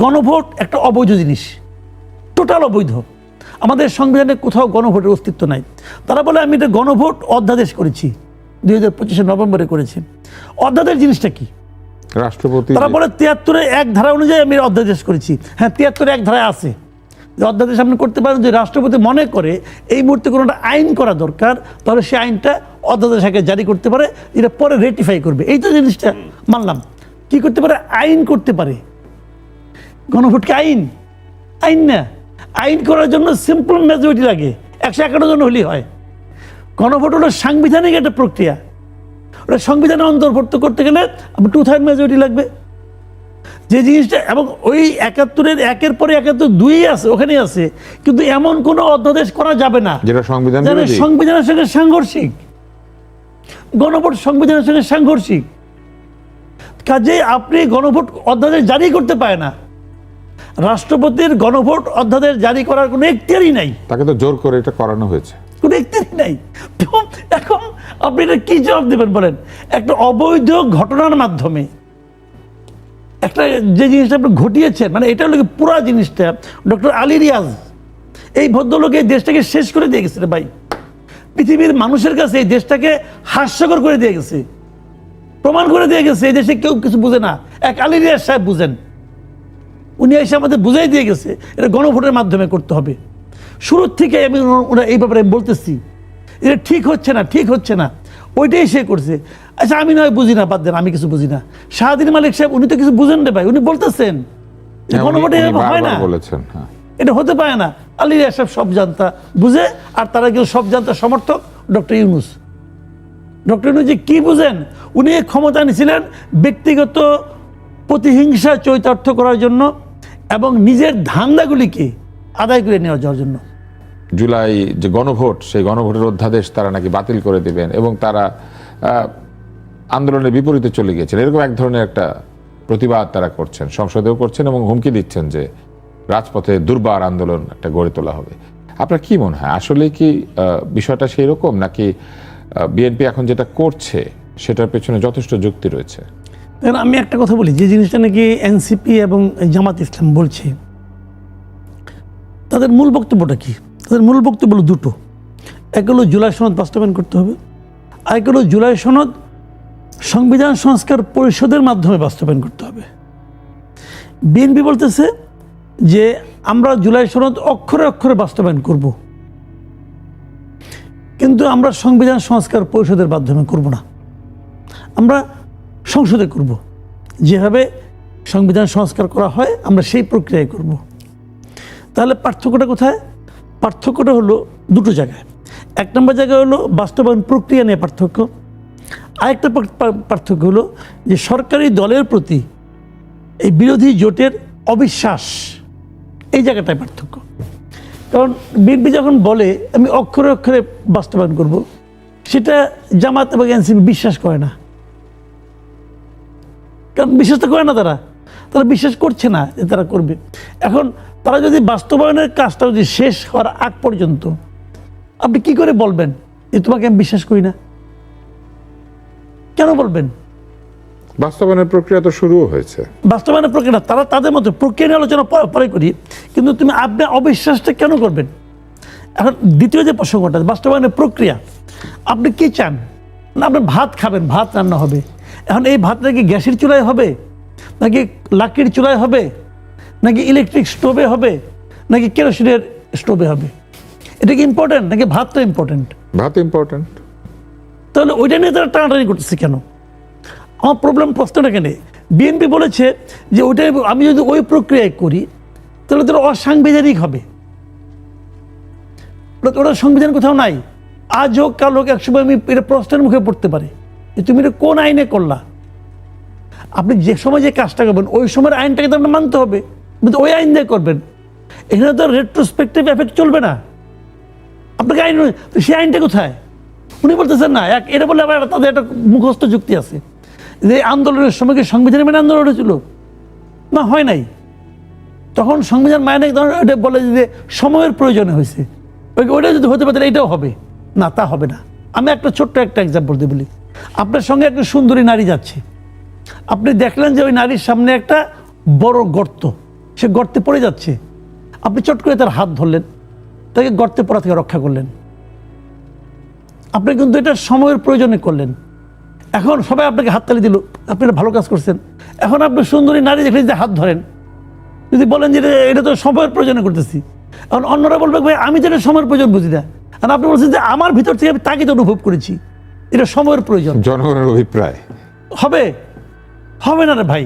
গণভোট একটা অবৈধ জিনিস, টোটাল অবৈধ। আমাদের সংবিধানে কোথাও গণভোটের অস্তিত্ব নাই। তারা বলে আমি এটা গণভোট অধ্যাদেশ করেছি, 2025 নভেম্বরে করেছি। অধ্যাদেশ জিনিসটা কি? রাষ্ট্রপতি তারা বলে 73 এক ধারা অনুযায়ী আমি অধ্যাদেশ করেছি। হ্যাঁ, 73 এক ধারায় আছে যে অধ্যাদেশ আপনি করতে পারেন। যদি রাষ্ট্রপতি মনে করে এই মুহূর্তে কোনো একটা আইন করা দরকার, তাহলে সেই আইনটা অধ্যাদেশ আগে জারি করতে পারে, যেটা পরে রেটিফাই করবে। এই তো জিনিসটা মানলাম। কি করতে পারে? আইন করতে পারে। গণভোটকে আইন? আইন না। আইন করার জন্য সিম্পল মেজরিটি লাগে, 151 জন হলেই হয়। গণভোট হলো সাংবিধানিক একটা প্রক্রিয়া। ওটা সংবিধানে অন্তর্ভুক্ত করতে গেলে আপনার 2/3 মেজরিটি লাগবে। যে জিনিসটা, এবং ওই 71-এর একের পরে 71 2 আছে, ওখানেই আছে। কিন্তু এমন কোনো অধ্যাদেশ করা যাবে না যেটা সংবিধানের সঙ্গে সাংঘর্ষিক। গণভোট সংবিধানের সঙ্গে সাংঘর্ষিক। কাজেই আপনি গণভোট অধ্যাদেশ জারি করতে পারে না। রাষ্ট্রপতির গণভোট অধ্যাদেশ জারি করার কোনো এখতিয়ারই নাই। তাকে তো জোর করে এটা করানো হয়েছে, কোনো এখতিয়ারই নাই। তো এখন আপনি এটা কি জবাব দেবেন বলেন? একটা অবৈধ ঘটনার মাধ্যমে একটা যে জিনিসটা আপনি ঘটিয়েছেন, মানে এটা হলো পুরা জিনিসটা। ডক্টর আলী রিয়াজ এই ভদ্রলোক এই দেশটাকে শেষ করে দিয়ে গেছে রে ভাই। পৃথিবীর মানুষের কাছে এই দেশটাকে হাস্যকর করে দিয়ে গেছে, প্রমাণ করে দিয়ে গেছে এই দেশে কেউ কিছু বুঝে না। এক আলী রিয়াজ সাহেব বুঝেন, উনি এসে আমাদের বুঝাই দিয়ে গেছে এটা গণভোটের মাধ্যমে করতে হবে। শুরুর থেকে আমি ওরা এই ব্যাপারে বলতেছি, এটা ঠিক হচ্ছে না, ঠিক হচ্ছে না, ওইটাই সে করছে। আচ্ছা, আমি নয় বুঝি না, বাদ দেন, আমি কিছু বুঝি না। শাহদিন মালিক সাহেব উনি তো কিছু বুঝেন রে ভাই, উনি বলতেছেন গণভোটে হয় না, বলেছেন এটা হতে পারে না। আলী রিয়াজ সাহেব সব জানতা বুঝে, আর তারা কেউ সব জানতা সমর্থক ডক্টর ইউনূস। ডক্টর ইউনূস যে কি বুঝেন, উনি ক্ষমতা নিয়েছিলেন ব্যক্তিগত প্রতিহিংসা চরিতার্থ করার জন্য এবং নিজের ধান্দাগুলিকে আদায় করে নেওয়া যাওয়ার জন্য। জুলাই যে গণভোট, সেই গণভোটের অধ্যাদেশ তারা নাকি বাতিল করে দিবেন এবং তারা আন্দোলনের বিপরীতে চলে গেছেন, এরকম এক ধরনের একটা প্রতিবাদ তারা করছেন, সংসদেও করছেন এবং হুমকি দিচ্ছেন যে রাজপথে দুর্বার আন্দোলন একটা গড়ে তোলা হবে। আপনার কি মনে হয়, আসলে কি বিষয়টা সেই রকম, নাকি বিএনপি এখন যেটা করছে সেটার পেছনে যথেষ্ট যুক্তি রয়েছে? আমি একটা কথা বলি, যে জিনিসটা নাকি এনসিপি এবং জামাত ইসলাম বলছে, তাদের মূল বক্তব্যটা কি? তাদের মূল বক্তব্য হলো দুটো। এক হলো জুলাই সনদ বাস্তবায়ন করতে হবে, আর এক হলো জুলাই সনদ সংবিধান সংস্কার পরিষদের মাধ্যমে বাস্তবায়ন করতে হবে। বিএনপি বলতেছে যে আমরা জুলাই সনদ অক্ষরে অক্ষরে বাস্তবায়ন করব, কিন্তু আমরা সংবিধান সংস্কার পরিষদের মাধ্যমে করব না, আমরা সংসদে করব। যেভাবে সংবিধান সংস্কার করা হয় আমরা সেই প্রক্রিয়ায় করব। তাহলে পার্থক্যটা কোথায়? পার্থক্যটা হলো দুটো জায়গায়। এক নম্বর জায়গায় হলো বাস্তবায়ন প্রক্রিয়া নিয়ে পার্থক্য। আরেকটা পার্থক্য হলো যে সরকারি দলের প্রতি এই বিরোধী জোটের অবিশ্বাস, এই জায়গাটায় পার্থক্য। কারণ বিএনপি যখন বলে আমি অক্ষরে অক্ষরে বাস্তবায়ন করব, সেটা জামাত এবং এনসিপি বিশ্বাস করে না। কারণ বিশ্বাস তো করে না, তারা বিশ্বাস করছে না যে তারা করবে। এখন তারা যদি বাস্তবায়নের কাজটা যদি শেষ হওয়ার আগ পর্যন্ত আপনি কি করে বলবেন যে তোমাকে আমি বিশ্বাস করি না? কেন বলবেন? বাস্তবায়নের প্রক্রিয়া তো শুরু হয়েছে। বাস্তবায়নের প্রক্রিয়া তারা তাদের মতো প্রক্রিয়া নিয়ে আলোচনা পরে করি, কিন্তু তুমি আপনি অবিশ্বাসটা কেন করবেন? এখন দ্বিতীয় যে প্রসঙ্গটা, বাস্তবায়নের প্রক্রিয়া, আপনি কি চান না? আপনি ভাত খাবেন, ভাত রান্না হবে। এখন এই ভাতটা কি গ্যাসের চুলায় হবে, নাকি লাকড়ির চুলায় হবে, নাকি ইলেকট্রিক স্টোভে হবে, নাকি কেরোসিনের স্টোভে হবে? এটা কি ইম্পর্টেন্ট, নাকি ভাতটা ইম্পর্টেন্ট? ভাত ইম্পর্টেন্ট। তাহলে ওইটা নিয়ে তারা টানাটানি করতেছে কেন? আমার প্রশ্নটা কেন? বিএনপি বলেছে যে ওইটা আমি যদি ওই প্রক্রিয়ায় করি তাহলে তারা অসাংবিধানিক হবে। ওটা সংবিধান কোথাও নাই। আজ হোক কাল হোক একসময় আমি এটা প্রশ্নের মুখে পড়তে পারি যে তুমি এটা কোন আইনে করলা। আপনি যে সময় যে কাজটা করবেন ওই সময়ের আইনটাকে তো আপনার মানতে হবে, কিন্তু ওই আইন দিয়ে করবেন। এখানে তো রেট্রোস্পেক্টিভ এফেক্ট চলবে না। আপনাকে আইন, সেই আইনটা কোথায়? উনি বলতেছেন না, এটা বলে আবার তাদের একটা মুখস্থ যুক্তি আছে যে আন্দোলনের সময় কি সংবিধানের মেনে আন্দোলন হয়েছিল? না, হয় নাই। তখন সংবিধান মানে এটা বলে যে সময়ের প্রয়োজনে হয়েছে, ওইটা যদি হতে পারে এইটাও হবে না, তা হবে না। আমি একটা ছোট্ট একটা এক্সাম্পল দিয়ে বলি। আপনার সঙ্গে একটা সুন্দরী নারী যাচ্ছে, আপনি দেখলেন যে ওই নারীর সামনে একটা বড় গর্ত, সে গর্তে পড়ে যাচ্ছে, আপনি চট করে তার হাত ধরলেন, তাকে গর্তে পড়া থেকে রক্ষা করলেন। আপনি কিন্তু এটা সময়ের প্রয়োজনে করলেন। এখন সবাই আপনাকে হাততালি দিল, আপনি একটা ভালো কাজ করছেন। এখন আপনি সুন্দরী নারী দেখলে যদি হাত ধরেন, যদি বলেন যে এটা তো সময়ের প্রয়োজনে করতেছি, এখন অন্যরা বলবে ভাই আমি যেটা সময়ের প্রয়োজন বুঝি না, আর আপনি বলছেন যে আমার ভিতর থেকে আমি তাকে তো অনুভব করেছি, এটা সময়ের প্রয়োজন। জনগণের অভিপ্রায় হবে হবে না রে ভাই।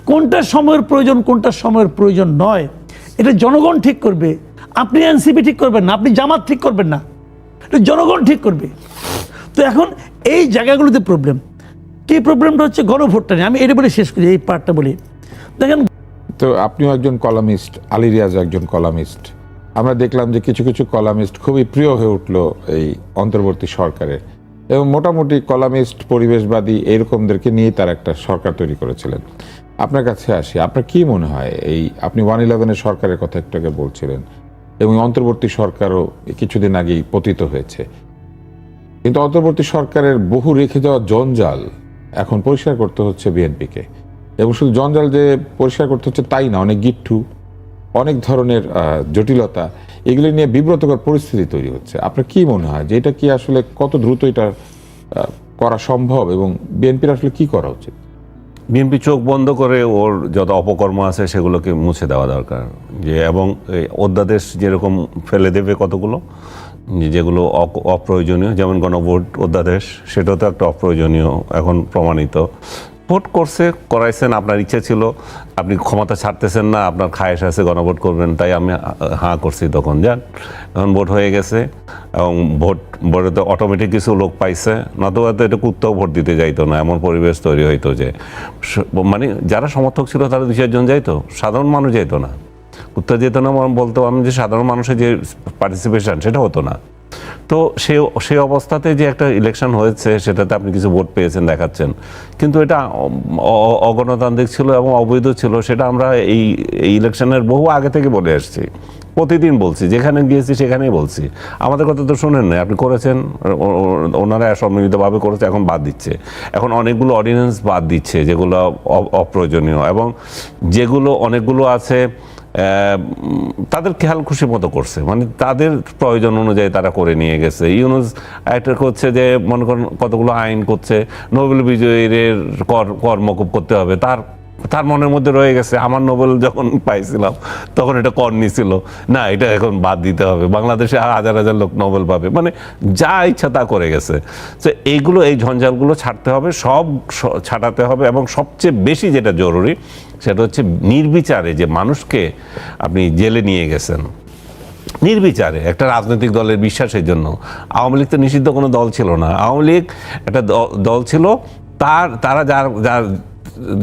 কোনটা সময়ের প্রয়োজন, কোনটা সময়ের প্রয়োজন নয়, এটা জনগণ ঠিক করবে। আপনি এনসিপি ঠিক করবেন না, আপনি জামাত ঠিক করবেন না, এটা জনগণ ঠিক করবে। তো এখন এই জায়গাগুলোতে প্রবলেম কি, প্রবলেমটা হচ্ছে গণভোটটা নিয়ে। আমি এটা বলে শেষ করি, এই পার্টটা বলি। দেখেন, তো আপনিও একজন কলামিস্ট, আলী রিয়াজ একজন কলামিস্ট। আমরা দেখলাম যে কিছু কিছু কলামিস্ট খুবই প্রিয় হয়ে উঠলো এই অন্তর্বর্তী সরকারের, এবং মোটামুটি কলামিস্ট, পরিবেশবাদী এরকমদেরকে নিয়ে তার একটা সরকার তৈরি করেছিলেন। আপনার কাছে আসি, আপনার কি মনে হয় এই আপনি 1-11 সরকারের কথা একটু আগে বলছিলেন, এবং অন্তর্বর্তী সরকারও কিছুদিন আগেই পতিত হয়েছে, কিন্তু অন্তর্বর্তী সরকারের বহু রেখে যাওয়া জঞ্জাল এখন পরিষ্কার করতে হচ্ছে বিএনপিকে। এবং শুধু জঞ্জাল যে পরিষ্কার করতে হচ্ছে তাই না, অনেক গিট্টু, অনেক ধরনের জটিলতা, এগুলি নিয়ে বিব্রতকর পরিস্থিতি তৈরি হচ্ছে। আপনার কি মনে হয় যে এটা কি আসলে কত দ্রুত এটা করা সম্ভব, এবং বিএনপির আসলে কি করা উচিত? বিএনপি চোখ বন্ধ করে ওর যত অপকর্ম আছে সেগুলোকে মুছে দেওয়া দরকার। যে এবং অধ্যাদেশ যেরকম ফেলে দেবে কতগুলো, যেগুলো অপ্রয়োজনীয়, যেমন গণভোট অধ্যাদেশ, সেটাও তো একটা অপ্রয়োজনীয় এখন প্রমাণিত। ভোট করাইছেন, আপনার ইচ্ছে ছিল, আপনি ক্ষমতা ছাড়তেছেন না, আপনার খায়েশ আছে গণভোট করবেন, তাই আমি হাঁ করছি, তখন যান। এখন ভোট হয়ে গেছে, এবং ভোটে তো অটোমেটিক কিছু লোক পাইছে, নতুবা তো এটা কুত্তাও ভোট দিতে যাইতো না, এমন পরিবেশ তৈরি হইতো যে মানে যারা সমর্থক ছিল তারা 2-4 জন যাইতো, সাধারণ মানুষ যাইতো না। কুত্তা যেত না বলতো আমি, যে সাধারণ মানুষের যে পার্টিসিপেশন সেটা হতো না। তো সেই অবস্থাতে যে একটা ইলেকশন হয়েছে, সেটাতে আপনি কিছু ভোট পেয়েছেন দেখাচ্ছেন, কিন্তু এটা অগণতান্ত্রিক ছিল এবং অবৈধ ছিল। সেটা আমরা এই ইলেকশনের বহু আগে থেকে বলে আসছি, প্রতিদিন বলছি, যেখানে গিয়েছি সেখানেই বলছি। আমাদের কথা তো শোনেন না, আপনি করেছেন, ওনারা সম্মিলিতভাবে করেছে, এখন বাদ দিচ্ছে। এখন অনেকগুলো অর্ডিন্যান্স বাদ দিচ্ছে যেগুলো অপ্রয়োজনীয়, এবং যেগুলো অনেকগুলো আছে তাদের খেয়াল খুশি মতো করছে, মানে তাদের প্রয়োজন অনুযায়ী তারা করে নিয়ে গেছে। ইউনুস একটা করছে যে মনে করেন কতগুলো আইন করছে, নোবেল বিজয়ীর কর মকুব করতে হবে, তার মনের মধ্যে রয়ে গেছে আমার নোবেল যখন পাইছিলাম তখন এটা কর নিছিল না, এটা এখন বাদ দিতে হবে, বাংলাদেশে 1000 লোক নোবেল পাবে, মানে যা ইচ্ছা তা করে গেছে। তো এইগুলো, এই ঝঞ্ঝালগুলো ছাড়তে হবে, সব ছাড়াতে হবে, এবং সবচেয়ে বেশি যেটা জরুরি সেটা হচ্ছে নির্বিচারে যে মানুষকে আপনি জেলে নিয়ে গেছেন, নির্বিচারে একটা রাজনৈতিক দলের বিশ্বাসের জন্য। আওয়ামী লীগ তো নিষিদ্ধ কোনো দল ছিল না, আওয়ামী লীগ একটা দল ছিল, তারা যার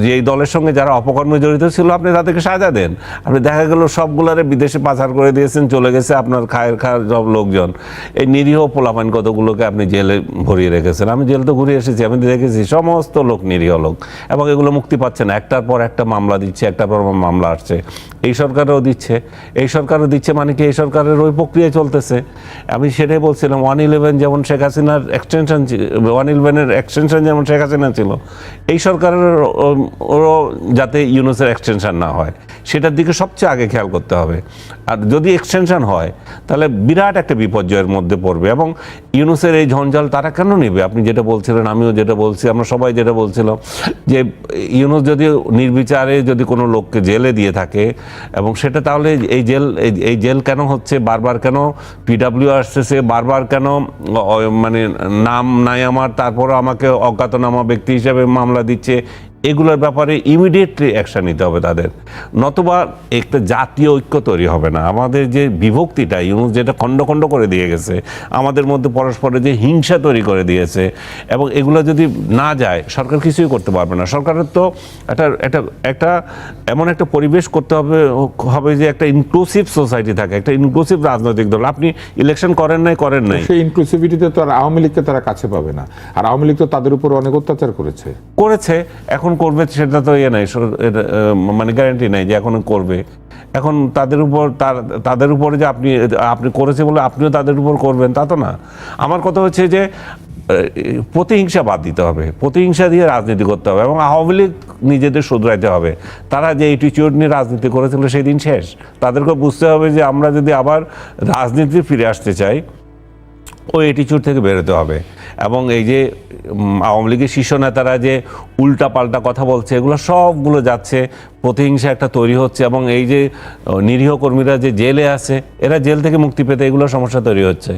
যে দলের সঙ্গে যারা অপকর্মে জড়িত ছিল আপনি তাদেরকে সাজা দেন। আপনি দেখা গেল সবগুলারে বিদেশে পাচার করে দিয়েছেন, চলে গেছে আপনার খায়ের সব লোকজন। এই নিরীহ পোলাপান কতগুলোকে আপনি জেলে ভরিয়ে রেখেছেন। আমি জেল তো ঘুরে এসেছি, আমি দেখেছি সমস্ত লোক নিরীহ লোক, এবং এগুলো মুক্তি পাচ্ছে না। একটার পর একটা মামলা দিচ্ছে, একটার পর মামলা আসছে। এই সরকারও দিচ্ছে, মানে কি এই সরকারের ওই প্রক্রিয়া চলতেছে। আমি সেটাই বলছিলাম, 1-11 যেমন শেখ হাসিনার এক্সটেনশন, 1-11-এর এক্সটেনশন যেমন শেখ হাসিনা ছিল, এই সরকারের ওরও যাতে ইউনুসের এক্সটেনশন না হয় সেটার দিকে সবচেয়ে আগে খেয়াল করতে হবে। আর যদি এক্সটেনশন হয় তাহলে বিরাট একটা বিপর্যয়ের মধ্যে পড়বে, এবং ইউনুসের এই ঝঞ্ঝাল তারা কেন নেবে? আপনি যেটা বলছিলেন, আমিও যেটা বলছি, আমরা সবাই যেটা বলছিলাম, যে ইউনুস যদি নির্বিচারে যদি কোনো লোককে জেলে দিয়ে থাকে, এবং সেটা তাহলে এই জেল কেন হচ্ছে বারবার, কেন পিডাব্লিউ আসতেছে বারবার, কেন মানে নাম নাই আমার, তারপরে আমাকে অজ্ঞাতনামা ব্যক্তি হিসেবে মামলা দিচ্ছে, এগুলোর ব্যাপারে ইমিডিয়েটলি অ্যাকশন নিতে হবে তাদের, নতুবা একটা জাতীয় ঐক্য তৈরি হবে না। আমাদের যে বিভক্তিটা ইউনুস যেটা খণ্ড খণ্ড করে দিয়ে গেছে, আমাদের মধ্যে পরস্পরের যে হিংসা তৈরি করে দিয়েছে, এবং এগুলো যদি না যায় সরকার কিছুই করতে পারবে না। সরকারের তো একটা এমন একটা পরিবেশ করতে হবে যে একটা ইনক্লুসিভ সোসাইটি থাকে, একটা ইনক্লুসিভ রাজনৈতিক দল। আপনি ইলেকশন করেন নাই, সেই ইনক্লুসিভিটিতে তো আর আওয়ামী লীগকে তারা কাছে পাবে না, আর আওয়ামী লীগ তো তাদের উপর অনেক অত্যাচার করেছে, এখন করবে, সেটা তো নাই, মানে গ্যারান্টি নাই যে এখন করবে। এখন তাদের উপরে যে আপনি করেছে বলে আপনিও তাদের উপর করবেন তা তো না। আমার কথা হচ্ছে যে প্রতিহিংসা বাদ দিতে হবে, প্রতিহিংসা দিয়ে রাজনীতি করতে হবে, এবং আওয়ামী লীগ নিজেদের শুধরাইতে হবে। তারা যে অ্যাটিটিউড নিয়ে রাজনীতি করেছিল সেই দিন শেষ। তাদেরকে বুঝতে হবে যে আমরা যদি আবার রাজনীতি ফিরে আসতে চাই, ওই অ্যাটিটিউড থেকে বেরোতে হবে। এবং এই যে আওয়ামী লীগের শীর্ষ নেতারা যে উল্টা পাল্টা কথা বলছে, এগুলো সবগুলো যাচ্ছে, প্রতিহিংসা একটা তৈরি হচ্ছে। এবং এই যে নিরীহ কর্মীরা যে জেলে আছে, এরা জেল থেকে মুক্তি পেতে এগুলো সমস্যা তৈরি হচ্ছে,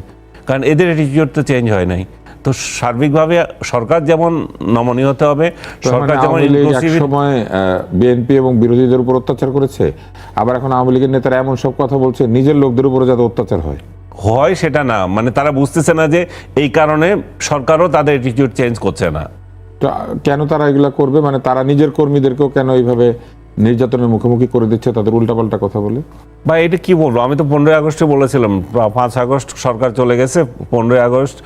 কারণ এদের অ্যাটিটিউড তো চেঞ্জ হয় নাই। তো সার্বিকভাবে সরকার যেমন নমনীয় হতে হবে, সরকার যেমন এক সময় বিএনপি এবং বিরোধীদের উপর অত্যাচার করেছে, আবার এখন আওয়ামী লীগের নেতারা এমন সব কথা বলছে নিজের লোকদের উপরে যাতে অত্যাচার হয় সেটা না, মানে তারা বুঝতেছে না যে এই কারণে সরকারও তাদের অ্যাটিটিউড চেঞ্জ করছে না। তো কেন তারা এগুলা করবে? মানে তারা নিজের কর্মীদেরকেও কেন এইভাবে নির্যাতনের মুখোমুখি করে দিচ্ছে তাদের উল্টাপাল্টা কথা বলে? বা এটা কি বলবো, আমি তো 15ই আগস্টে বলেছিলাম, 5 আগস্ট সরকার চলে গেছে, 15ই আগস্ট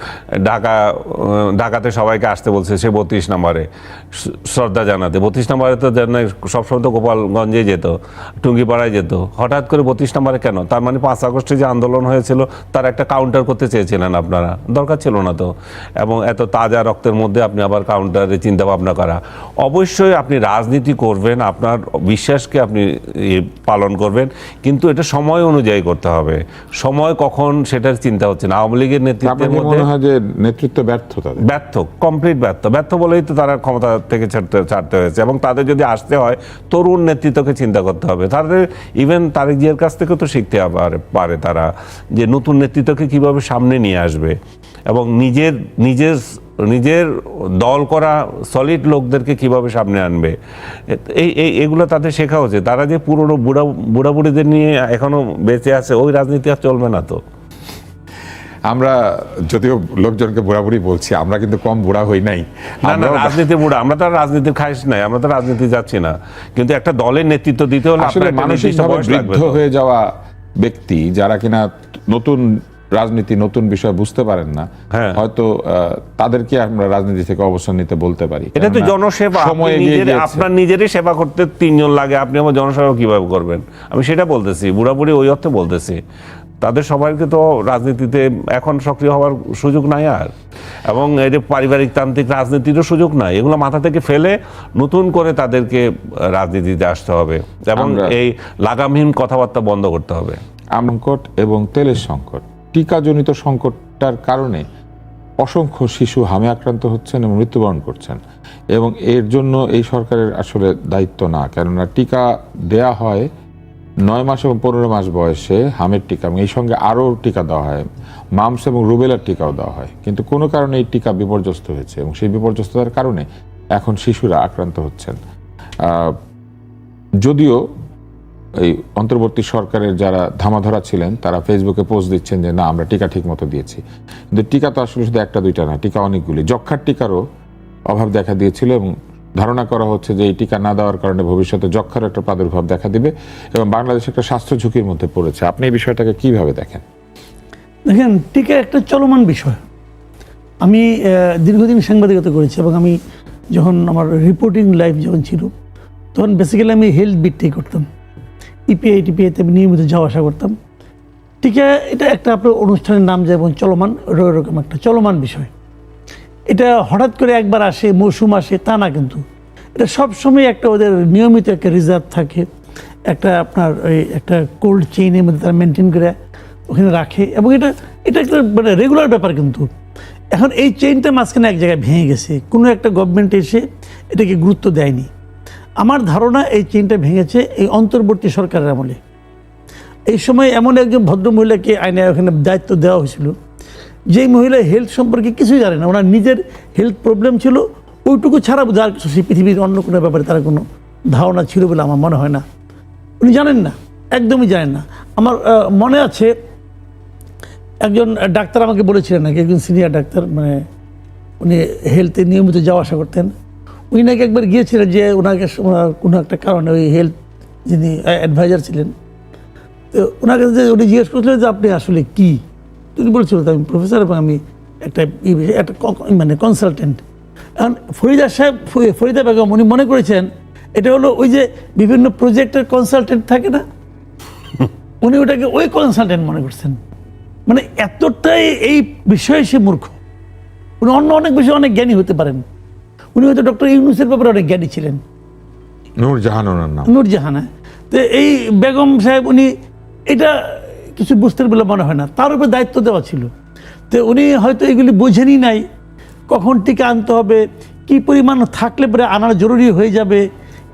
ঢাকাতে সবাইকে আসতে বলছে, সে 32 নম্বরে শ্রদ্ধা জানাতে। 32 নম্বরে তো সবসময় তো গোপালগঞ্জে যেত, টুঙ্গিপাড়ায় যেত, হঠাৎ করে 32 নম্বরে কেন? তার মানে 5 আগস্টে যে আন্দোলন হয়েছিল তার একটা কাউন্টার করতে চেয়েছিলেন আপনারা, দরকার ছিল না তো। এবং এত তাজা রক্তের মধ্যে আপনি আবার কাউন্টারে চিন্তা ভাবনা করা। অবশ্যই আপনি রাজনীতি করবেন, আপনার বিশ্বাসকে আপনি পালন করবেন, কিন্তু এটা সময় অনুযায়ী করতে হবে। সময় কখন সেটার চিন্তা হচ্ছে না। আওয়ামী লীগের নেতৃত্বের মধ্যে মনে হয় যে নেতৃত্ব ব্যর্থ, কমপ্লিট ব্যর্থ বলেই তো তারা ক্ষমতা থেকে ছাড়তে হয়েছে। এবং তাদের যদি আসতে হয় তরুণ নেতৃত্বকে চিন্তা করতে হবে। তাদের ইভেন তারেক জিয়ার কাছ থেকেও তো শিখতে পারে তারা, যে নতুন নেতৃত্বকে কিভাবে সামনে নিয়ে আসবে, এবং নিজের দল করা সলিড লোকদেরকে কিভাবে সামনে আনবে, এগুলো তাদের শেখা হচ্ছে। তারা যে পুরনো বুড়াবুড়িদের নিয়ে এখনো বেঁচে আছে, ওই রাজনীতি আর চলবে না তো। আমরা যদিও লোকজনকে বুড়াবুড়ি বলছি, আমরা কিন্তু কম বুড়া হই নাই। রাজনীতি বুড়া, আমরা তো রাজনীতির খাইশ নাই, আমরা তো রাজনীতি যাচ্ছি না। কিন্তু একটা দলের নেতৃত্ব দিতে হলে মানসিকভাবে বৃদ্ধ হয়ে যাওয়া ব্যক্তি যারা কিনা নতুন রাজনীতি, নতুন বিষয় বুঝতে পারেন না, হয়তো তাদেরকে আমরা রাজনীতি থেকে অবসর নিতে বলতে পারি। এটা তো জনসেবা। আপনার নিজেরই সেবা করতে 3 জন লাগে, আপনি আমার জনসেবা কিভাবে করবেন? আমি সেটা বলতেছি, বুড়াবুড়ি ওই অর্থে বলতেছি। তাদের সবাইকে তো রাজনীতিতে এখন সক্রিয় হওয়ার সুযোগ নাই আর, এবং এই যে পারিবারিক তান্ত্রিক রাজনীতিরও সুযোগ নাই। এগুলো মাথা থেকে ফেলে নতুন করে তাদেরকে রাজনীতিতে আসতে হবে, এবং এই লাগামহীন কথাবার্তা বন্ধ করতে হবে। সংকট এবং তেলের সংকট, টিকাজনিত সংকটটার কারণে অসংখ্য শিশু হামে আক্রান্ত হচ্ছেন এবং মৃত্যুবরণ করছেন, এবং এর জন্য এই সরকারের আসলে দায়িত্ব না। কেননা টিকা দেয়া হয় 9 মাস এবং 15 মাস বয়সে হামের টিকা, এবং এই সঙ্গে আরও টিকা দেওয়া হয়, মামস এবং রুবেলার টিকাও দেওয়া হয়। কিন্তু কোনো কারণে এই টিকা বিপর্যস্ত হয়েছে, এবং সেই বিপর্যস্ততার কারণে এখন শিশুরা আক্রান্ত হচ্ছেন। যদিও এই অন্তর্বর্তী সরকারের যারা ধামাধরা ছিলেন তারা ফেসবুকে পোস্ট দিচ্ছেন যে না, আমরা টিকা ঠিক মতো দিয়েছি, কিন্তু টিকা তো আসলে শুধু 1-2টা না, টিকা অনেকগুলি। যক্ষ্মার টিকারও অভাব দেখা দিয়েছিল, এবং ধারণা করা হচ্ছে যে এই টিকা না দেওয়ার কারণে ভবিষ্যতে যক্ষ্মার একটা প্রাদুর্ভাব দেখা দিবে, এবং বাংলাদেশ একটা স্বাস্থ্য ঝুঁকির মধ্যে পড়েছে। আপনি এই বিষয়টাকে কিভাবে দেখেন? দেখেন, টিকা একটা চলমান বিষয়। আমি দীর্ঘদিন সাংবাদিকতা করেছি, এবং আমি যখন আমার রিপোর্টিং লাইফ যখন ছিল, তখন বেসিক্যালি আমি হেলথ বিটটাই করতাম। ইপিআইতে আমি নিয়মিত যাওয়া আসা করতাম। টিকা এটা একটা আপনার অনুষ্ঠানের নাম যেমন চলমান, এরকম একটা চলমান বিষয়। এটা হঠাৎ করে একবার আসে, মৌসুম আসে, তা না, কিন্তু এটা সবসময় একটা ওদের নিয়মিত একটা রিজার্ভ থাকে, একটা আপনার ওই একটা কোল্ড চেইনের মধ্যে তারা মেনটেন করে ওখানে রাখে, এবং এটা একটা মানে রেগুলার ব্যাপার। কিন্তু এখন এই চেইনটা মাঝখানে এক জায়গায় ভেঙে গেছে, কোনো একটা গভর্নমেন্ট এসে এটাকে গুরুত্ব দেয়নি। আমার ধারণা এই চেইনটা ভেঙেছে এই অন্তর্বর্তী সরকারের আমলে। এই সময় এমন একজন ভদ্রমহিলাকে আইনে ওখানে দায়িত্ব দেওয়া হয়েছিল, যেই মহিলা হেলথ সম্পর্কে কিছুই জানে না। ওনার নিজের হেলথ প্রবলেম ছিল, ওইটুকু ছাড়া যার সেই পৃথিবীর অন্য কোনো ব্যাপারে তার কোনো ধারণা ছিল বলে আমার মনে হয় না। উনি জানেন না, একদমই জানেন না। আমার মনে আছে একজন ডাক্তার আমাকে বলেছিলেন নাকি, একজন সিনিয়র ডাক্তার, মানে উনি হেলথে নিয়মিত যাওয়া আসা করতেন। উনি নাকি একবার গিয়েছিলেন যে ওনাকে কোনো একটা কারণে ওই হেলথ যিনি অ্যাডভাইজার ছিলেন, তো ওনার কাছে উনি জিজ্ঞেস করছিলেন যে আপনি আসলে কী? তিনি বলছিলেন আমি প্রফেসর, এবং আমি একটা মানে কনসালটেন্ট। এখন ফরিদা বেগম উনি মনে করেছেন এটা হলো ওই যে বিভিন্ন প্রজেক্টের কনসালটেন্ট থাকে না, উনি ওটাকে ওই কনসালটেন্ট মনে করছেন। মানে এতটাই এই বিষয়ে সে মূর্খ। উনি অন্য অনেক বেশি অনেক জ্ঞানী হতে পারেন, উনি হয়তো ডক্টর ইউনূসের ব্যাপারে অনেক জ্ঞানী ছিলেন, নূরজাহান ওনার নাম। নূরজাহান। তো এই বেগম সাহেব উনি এটা কিছু বুঝতেন বলে মনে হয় না, তার উপরে দায়িত্ব দেওয়া ছিল। তো উনি হয়তো এগুলি বুঝেনই নাই, কখন টিকা আনতে হবে, কি পরিমাণ থাকলে পরে আনার জরুরি হয়ে যাবে,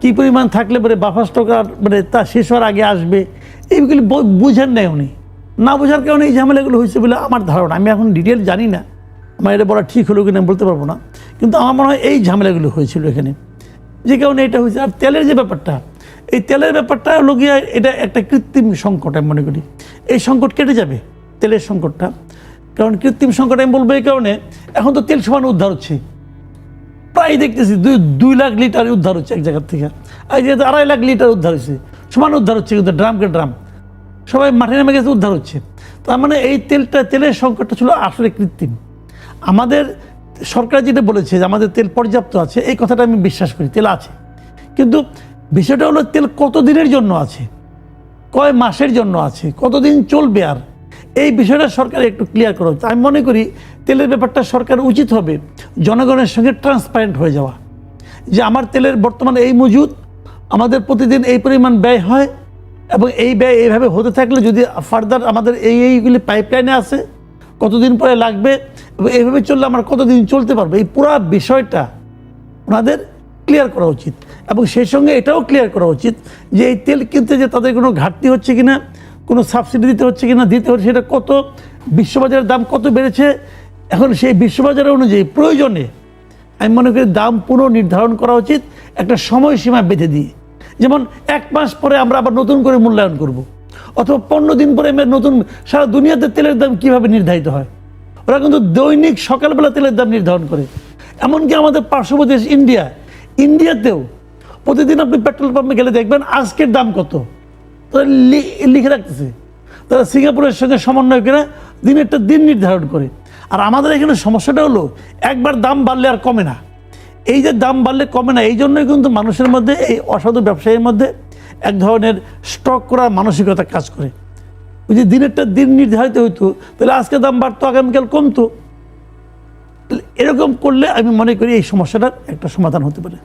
কি পরিমাণ থাকলে পরে বাফার স্টক মানে তা শেষ হওয়ার আগে আসবে, এইগুলি বুঝেন নাই উনি। না বোঝার কারণে এই ঝামেলাগুলো হয়েছে বলে আমার ধারণা। আমি এখন ডিটেল জানি না, আমার এটা বলা ঠিক হলো কিনা বলতে পারবো না, কিন্তু আমার মনে হয় এই ঝামেলাগুলো হয়েছিল এখানে, যে কারণে এটা হয়েছে। আর তেলের যে ব্যাপারটা, এই তেলের ব্যাপারটা হলো গিয়ে এটা একটা কৃত্রিম সংকট আমি মনে করি। এই সংকট কেটে যাবে, তেলের সংকটটা। কারণ কৃত্রিম সংকট আমি বলবো এই কারণে, এখন তো তেল সমান উদ্ধার হচ্ছে, প্রায় দেখতেছি 2 লাখ লিটার উদ্ধার হচ্ছে এক জায়গার থেকে, আর যেহেতু 2.5 লাখ লিটার উদ্ধার হচ্ছে, সমান উদ্ধার হচ্ছে, কিন্তু ড্রামকে ড্রাম সবাই মাঠে নেমে গেছে, উদ্ধার হচ্ছে। তার মানে এই তেলের সংকটটা ছিল আসলে কৃত্রিম। আমাদের সরকার যেটা বলেছে যে আমাদের তেল পর্যাপ্ত আছে, এই কথাটা আমি বিশ্বাস করি, তেল আছে, কিন্তু বিষয়টা হলো তেল কত দিনের জন্য আছে, কয় মাসের জন্য আছে, কতদিন চলবে, আর এই বিষয়টা সরকার একটু ক্লিয়ার করা হচ্ছে। আমি মনে করি তেলের ব্যাপারটা সরকার উচিত হবে জনগণের সঙ্গে ট্রান্সপারেন্ট হয়ে যাওয়া, যে আমার তেলের বর্তমানে এই মজুদ, আমাদের প্রতিদিন এই পরিমাণ ব্যয় হয়, এবং এই ব্যয় এইভাবে হতে থাকলে যদি ফার্দার আমাদের এইগুলি পাইপলাইনে আছে, কতদিন পরে লাগবে, এবং এইভাবে চললে আমরা কতদিন চলতে পারবো, এই পুরো বিষয়টা ওনাদের ক্লিয়ার করা উচিত। এবং সেই সঙ্গে এটাও ক্লিয়ার করা উচিত যে এই তেল কিনতে যে তাদের কোনো ঘাটতি হচ্ছে কিনা, কোনো সাবসিডি দিতে হচ্ছে কিনা, দিতে হচ্ছে সেটা কত, বিশ্ববাজারের দাম কত বেড়েছে, এখন সেই বিশ্ববাজার অনুযায়ী প্রয়োজনে আমি মনে করি দাম পুনর্নির্ধারণ করা উচিত, একটা সময়সীমা বেঁধে দিয়ে। যেমন 1 মাস পরে আমরা আবার নতুন করে মূল্যায়ন করব, অথবা 15 দিন পরে নতুন। সারা দুনিয়াতে তেলের দাম কিভাবে নির্ধারিত হয়, ওরা কিন্তু দৈনিক সকালবেলা তেলের দাম নির্ধারণ করে। এমনকি আমাদের পার্শ্ববর্তী দেশ ইন্ডিয়াতেও প্রতিদিন আপনি পেট্রোল পাম্পে গেলে দেখবেন আজকের দাম কত, তারা লিখে রাখতেছে। তারা সিঙ্গাপুরের সঙ্গে সমন্বয় করে দিনেরটা দিন নির্ধারণ করে। আর আমাদের এখানে সমস্যাটা হলো একবার দাম বাড়লে আর কমে না। এই যে দাম বাড়লে কমে না, এই জন্যই কিন্তু মানুষের মধ্যে, এই অসাধু ব্যবসায়ীর মধ্যে এক ধরনের স্টক করার মানসিকতা কাজ করে। ওই যে দিনেরটা দিন নির্ধারিত হইতো, তাহলে আজকে দাম বাড়তো, আগামীকাল কমতো। এরকম করলে আমি মনে করি এই সমস্যাটার একটা সমাধান হতে পারে।